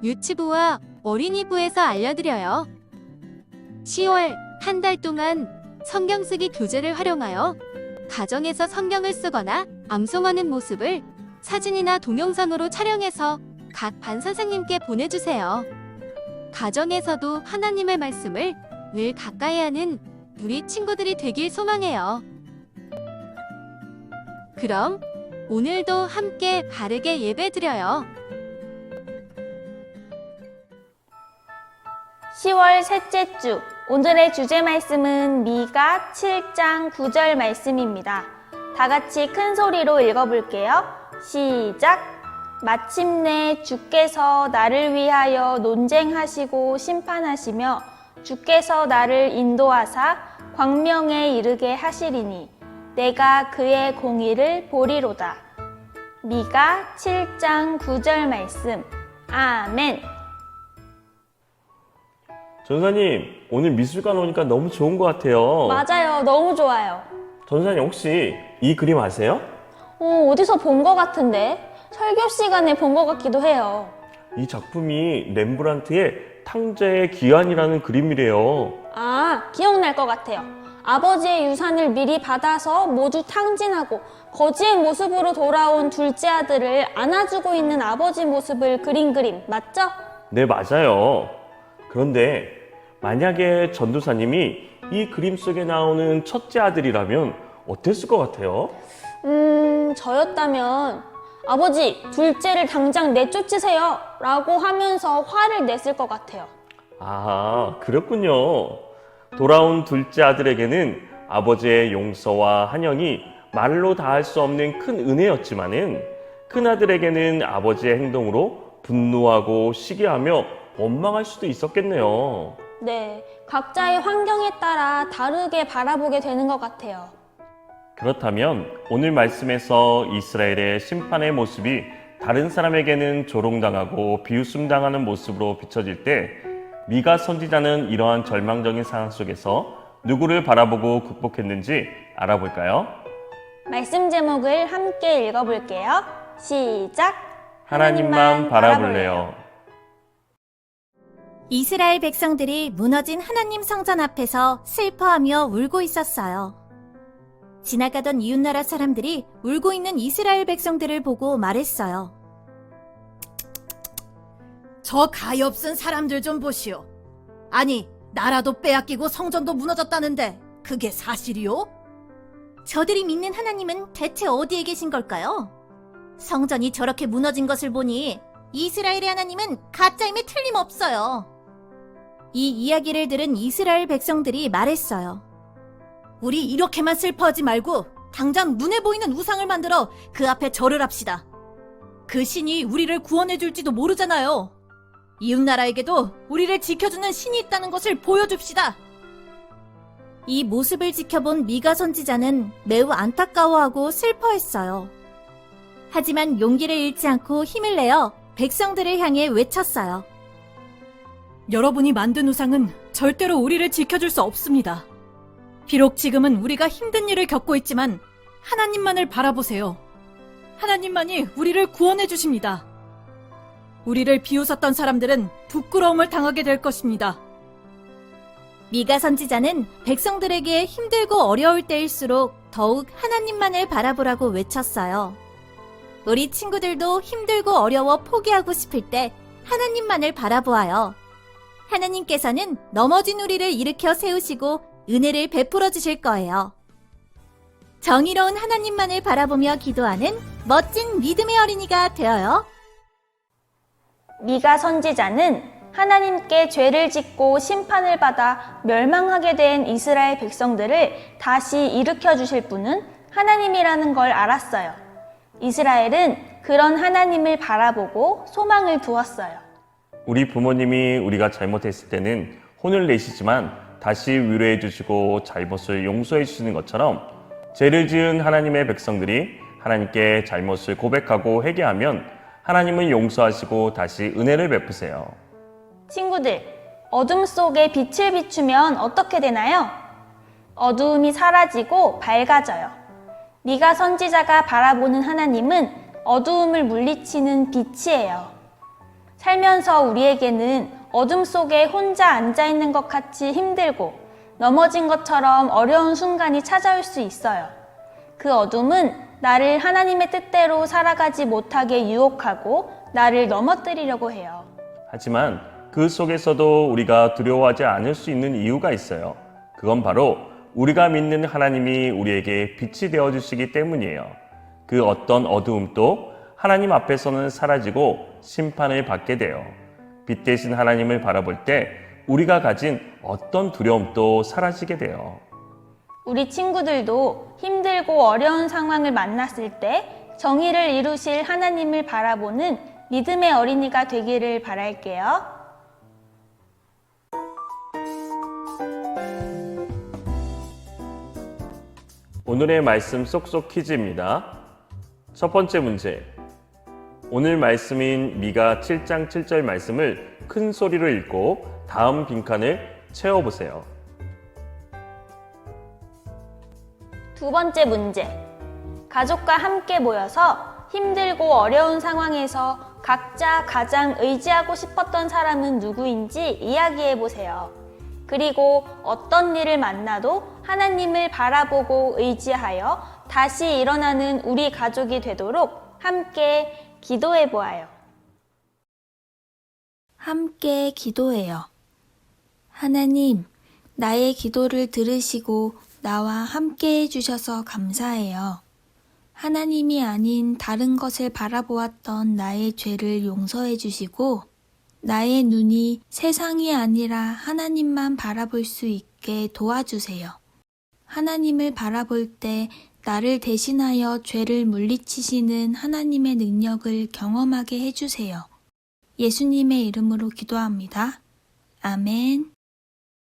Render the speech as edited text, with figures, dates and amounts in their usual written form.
유치부와 어린이부에서 알려드려요. 10월 한 달 동안 성경 쓰기 교재를 활용하여 가정에서 성경을 쓰거나 암송하는 모습을 사진이나 동영상으로 촬영해서 각 반 선생님께 보내주세요. 가정에서도 하나님의 말씀을 늘 가까이 하는 우리 친구들이 되길 소망해요. 그럼 오늘도 함께 바르게 예배드려요. 10월 셋째 주, 오늘의 주제 말씀은 미가 7장 9절 말씀입니다. 다 같이 큰 소리로 읽어볼게요. 시작! 마침내 주께서 나를 위하여 논쟁하시고 심판하시며 주께서 나를 인도하사 광명에 이르게 하시리니 내가 그의 공의를 보리로다. 미가 7장 9절 말씀. 아멘. 전사님, 오늘 미술관 오니까 너무 좋은 것 같아요. 맞아요. 너무 좋아요. 전사님, 혹시 이 그림 아세요? 어디서 본 것 같은데? 설교 시간에 본 것 같기도 해요. 이 작품이 렘브란트의 탕자의 기한이라는 그림이래요. 아, 기억날 것 같아요. 아버지의 유산을 미리 받아서 모두 탕진하고 거지의 모습으로 돌아온 둘째 아들을 안아주고 있는 아버지 모습을 그린 그림 맞죠? 네, 맞아요. 그런데 만약에 전도사님이 이 그림 속에 나오는 첫째 아들이라면 어땠을 것 같아요? 저였다면 아버지, 둘째를 당장 내쫓으세요 라고 하면서 화를 냈을 것 같아요. 아, 그렇군요. 돌아온 둘째 아들에게는 아버지의 용서와 한영이 말로 다할 수 없는 큰 은혜였지만은 큰 아들에게는 아버지의 행동으로 분노하고 시기하며 원망할 수도 있었겠네요. 네, 각자의 환경에 따라 다르게 바라보게 되는 것 같아요. 그렇다면 오늘 말씀에서 이스라엘의 심판의 모습이 다른 사람에게는 조롱당하고 비웃음당하는 모습으로 비춰질 때 미가 선지자는 이러한 절망적인 상황 속에서 누구를 바라보고 극복했는지 알아볼까요? 말씀 제목을 함께 읽어볼게요. 시작! 하나님만 바라볼래요. 이스라엘 백성들이 무너진 하나님 성전 앞에서 슬퍼하며 울고 있었어요. 지나가던 이웃나라 사람들이 울고 있는 이스라엘 백성들을 보고 말했어요. 저 가엾은 사람들 좀 보시오. 아니, 나라도 빼앗기고 성전도 무너졌다는데 그게 사실이요? 저들이 믿는 하나님은 대체 어디에 계신 걸까요? 성전이 저렇게 무너진 것을 보니 이스라엘의 하나님은 가짜임에 틀림없어요. 이 이야기를 들은 이스라엘 백성들이 말했어요. 우리 이렇게만 슬퍼하지 말고 당장 눈에 보이는 우상을 만들어 그 앞에 절을 합시다. 그 신이 우리를 구원해 줄지도 모르잖아요. 이웃나라에게도 우리를 지켜주는 신이 있다는 것을 보여줍시다. 이 모습을 지켜본 미가 선지자는 매우 안타까워하고 슬퍼했어요. 하지만 용기를 잃지 않고 힘을 내어 백성들을 향해 외쳤어요. 여러분이 만든 우상은 절대로 우리를 지켜줄 수 없습니다. 비록 지금은 우리가 힘든 일을 겪고 있지만 하나님만을 바라보세요. 하나님만이 우리를 구원해 주십니다. 우리를 비웃었던 사람들은 부끄러움을 당하게 될 것입니다. 미가 선지자는 백성들에게 힘들고 어려울 때일수록 더욱 하나님만을 바라보라고 외쳤어요. 우리 친구들도 힘들고 어려워 포기하고 싶을 때 하나님만을 바라보아요. 하나님께서는 넘어진 우리를 일으켜 세우시고 은혜를 베풀어 주실 거예요. 정의로운 하나님만을 바라보며 기도하는 멋진 믿음의 어린이가 되어요. 미가 선지자는 하나님께 죄를 짓고 심판을 받아 멸망하게 된 이스라엘 백성들을 다시 일으켜 주실 분은 하나님이라는 걸 알았어요. 이스라엘은 그런 하나님을 바라보고 소망을 두었어요. 우리 부모님이 우리가 잘못했을 때는 혼을 내시지만 다시 위로해 주시고 잘못을 용서해 주시는 것처럼 죄를 지은 하나님의 백성들이 하나님께 잘못을 고백하고 회개하면 하나님은 용서하시고 다시 은혜를 베푸세요. 친구들, 어둠 속에 빛을 비추면 어떻게 되나요? 어두움이 사라지고 밝아져요. 미가 선지자가 바라보는 하나님은 어두움을 물리치는 빛이에요. 살면서 우리에게는 어둠 속에 혼자 앉아 있는 것 같이 힘들고 넘어진 것처럼 어려운 순간이 찾아올 수 있어요. 그 어둠은 나를 하나님의 뜻대로 살아가지 못하게 유혹하고 나를 넘어뜨리려고 해요. 하지만 그 속에서도 우리가 두려워하지 않을 수 있는 이유가 있어요. 그건 바로 우리가 믿는 하나님이 우리에게 빛이 되어 주시기 때문이에요. 그 어떤 어두움도 하나님 앞에서는 사라지고 심판을 받게 돼요. 빛 대신 하나님을 바라볼 때 우리가 가진 어떤 두려움도 사라지게 돼요. 우리 친구들도 힘들고 어려운 상황을 만났을 때 정의를 이루실 하나님을 바라보는 믿음의 어린이가 되기를 바랄게요. 오늘의 말씀 쏙쏙 퀴즈입니다. 첫 번째 문제. 오늘 말씀인 미가 7장 7절 말씀을 큰 소리로 읽고 다음 빈칸을 채워보세요. 두 번째 문제. 가족과 함께 모여서 힘들고 어려운 상황에서 각자 가장 의지하고 싶었던 사람은 누구인지 이야기해 보세요. 그리고 어떤 일을 만나도 하나님을 바라보고 의지하여 다시 일어나는 우리 가족이 되도록 함께 기도해 보아요. 함께 기도해요. 하나님, 나의 기도를 들으시고 나와 함께 해주셔서 감사해요. 하나님이 아닌 다른 것을 바라보았던 나의 죄를 용서해 주시고 나의 눈이 세상이 아니라 하나님만 바라볼 수 있게 도와주세요. 하나님을 바라볼 때 나를 대신하여 죄를 물리치시는 하나님의 능력을 경험하게 해주세요. 예수님의 이름으로 기도합니다. 아멘.